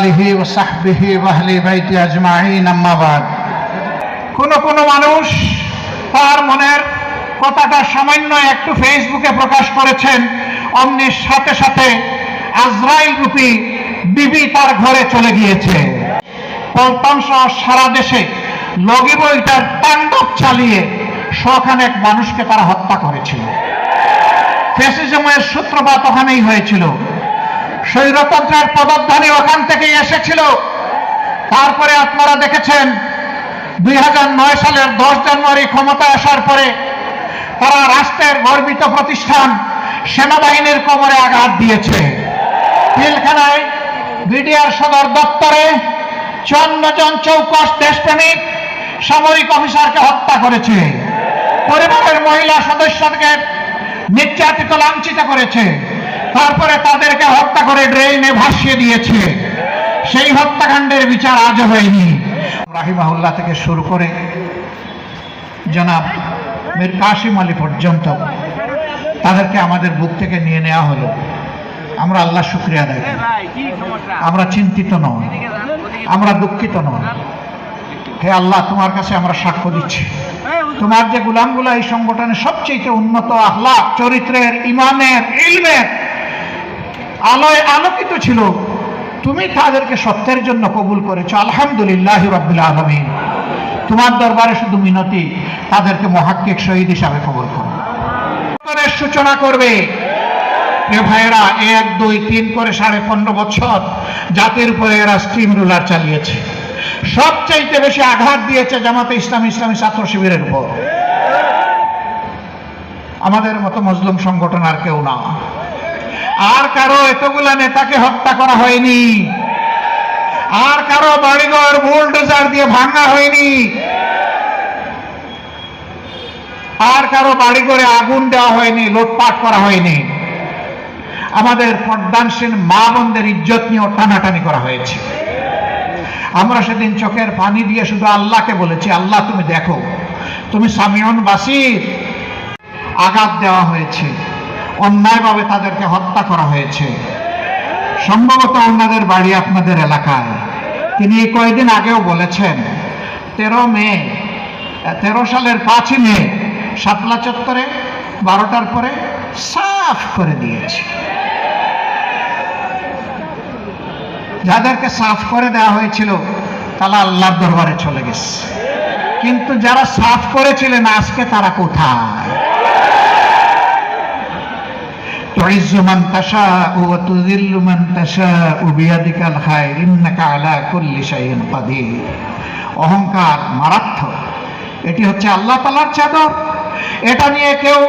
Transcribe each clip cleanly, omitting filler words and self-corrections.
آله وصحبه وأهل بيته أجمعين أما بعد কোনো মানুষ তার মনের কথাটা সামান্য একটু ফেসবুকে প্রকাশ করেছেন, অমনি সাথে সাথে আজরাইল রূপী বিবি তার ঘরে চলে গিয়েছে। পল্টন সহ সারা দেশে লগি বইটার তাণ্ডব চালিয়ে শখানেক মানুষকে তারা হত্যা করেছিল। ফ্যাসিজমের সূত্রপাত ওখানেই হয়েছিল, স্বৈরতন্ত্রের পদধ্বনি ওখান থেকেই এসেছিল। তারপরে আপনারা দেখেছেন 2009 সালের 10 জানুয়ারি ক্ষমতায় আসার পরে তারা রাষ্ট্রের গর্বিত প্রতিষ্ঠান সেনাবাহিনীর কোমরে আঘাত দিয়েছে। পিলখানায় বিডিআর সদর দপ্তরে 54 জন চৌকস দেশপ্রেমিক সামরিক অফিসারকে হত্যা করেছে। পরিবারের মহিলা সদস্যকে নির্যাতিত লাঞ্ছিত করেছে। তারপরে তাদেরকে হত্যা করে ড্রেনে ভাসিয়ে দিয়েছে। সেই হত্যাকাণ্ডের বিচার আজও হয়নি। রাহিমাহুল্লাহ থেকে শুরু করে জনাব মীর কাসিম আলী পর্যন্ত তাদেরকে আমাদের বুক থেকে নিয়ে নেওয়া হলো। আমরা আল্লাহ শুকরিয়া আদায় করি। আমরা চিন্তিত নই, আমরা দুঃখিত নই। হে আল্লাহ, তোমার কাছে আমরা সাক্ষ্য দিচ্ছি, তোমার যে গোলামগুলা এই সংগঠনের সবচেয়ে উন্নত আখলাক, চরিত্রের, ইমানের, ইলমের আলোয় আলোকিত ছিল, তুমি তাদেরকে সত্যের জন্য কবুল করেছো। আলহামদুলিল্লাহ রাব্বিল আলামিন। তোমার দরবারে শুধু মিনতি, তাদেরকে মুহাক্কিক শহীদ হিসাবে কবুল করো। সূচনা করবে প্রিয় ভাইয়েরা, 1, 2, 3 করে 15.5 বছর জাতির উপরে এরা স্টিম রুলার চালিয়েছে। সবচাইতে বেশি আঘাত দিয়েছে জামাতে ইসলামী ছাত্র শিবিরের উপর। আমাদের মতো মজলুম সংগঠন আর কেউ না। আর কারো এতগুলা নেতাকে হত্যা করা হয়নি, আর কারো বাড়িঘর বুলডোজার দিয়ে ভাঙা হয়নি, আর কারো বাড়িঘরে আগুন দেওয়া হয়নি, লুটপাট করা হয়নি। আমাদের পর্দানশীল মা বোনদের ইজ্জত নিয়ে টানাটানি করা হয়েছে। আমরা সেদিন চোখের পানি দিয়ে শুধু আল্লাহকে বলেছি, আল্লাহ তুমি দেখো, তুমি সামিউন বাসির। আঘাত দেওয়া হয়েছে, অন্যায়ভাবে তাদেরকে হত্যা করা হয়েছে। সম্ভবত ওনাদের বাড়ি আপনাদের এলাকায়। তিনি কয়েকদিন আগেও বলেছেন 13 সালের 5 মে শাপলা চত্বরে 12টার পরে সাফ করে দিয়েছে। যাদেরকে সাফ করে দেওয়া হয়েছিল তারা আল্লাহর দরবারে চলে গেছে, কিন্তু যারা সাফ করেছিলেন আজকে তারা কোথায়? তুইজ্জু মান তাশাউ ওয়া তুযিল্লু মান তাশাউ বিয়াদিকাল খায়র ইন্নাকা আলা কুল্লি শাইইন কাদির। অহংকার মারাত্মক। এটি হচ্ছে আল্লাহ তাআলার চাদর। এটা নিয়ে কেউ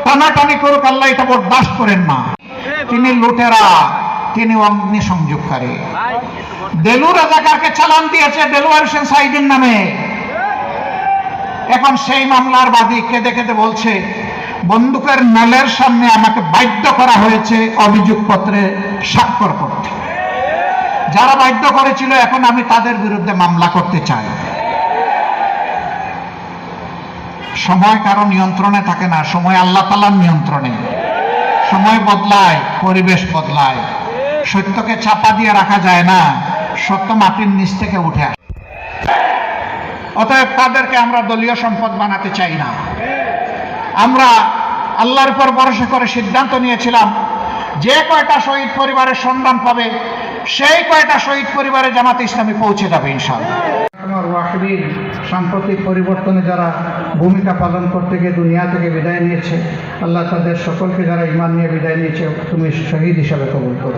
টানাটানি করুক, আল্লাহ এটা বরদাস্ত করেন না। তিনি লুটেরা, তিনি অগ্নি সংযোগকারী। দেলু রাজাকারকে চালান দিয়েছে দেলোয়ার হোসেন সাইদির নামে। এখন সেই মামলার বাদী কেঁদে কেঁদে বলছে, বন্দুকের নলের সামনে আমাকে বাধ্য করা হয়েছে অভিযোগপত্রে স্বাক্ষর করতে। যারা বাধ্য করেছিল এখন আমি তাদের বিরুদ্ধে মামলা করতে চাই। সময় কারো নিয়ন্ত্রণে থাকে না, সময় আল্লাহ তাআলার নিয়ন্ত্রণে। সময় বদলায়, পরিবেশ বদলায়। সত্যকে চাপা দিয়ে রাখা যায় না, সত্য মাটির নিচ থেকে উঠে আসে। অতএব তাদেরকে আমরা দলীয় সম্পদ বানাতে চাই না। আমরা আল্লাহর উপর ভরসা করে সিদ্ধান্ত নিয়েছিলাম, যে কয়টা শহীদ পরিবারের সন্ধান পাবে সেই কয়টা শহীদ পরিবারে জামাতে ইসলামী পৌঁছে যাবে ইনশাআল্লাহ। সাম্প্রতিক পরিবর্তনে যারা ভূমিকা পালন করতে গিয়ে দুনিয়া থেকে বিদায় নিয়েছে, আল্লাহ তাদের সকলকে যারা ঈমান নিয়ে বিদায় নিয়েছে তুমি শহীদ হিসাবে কবুল করো।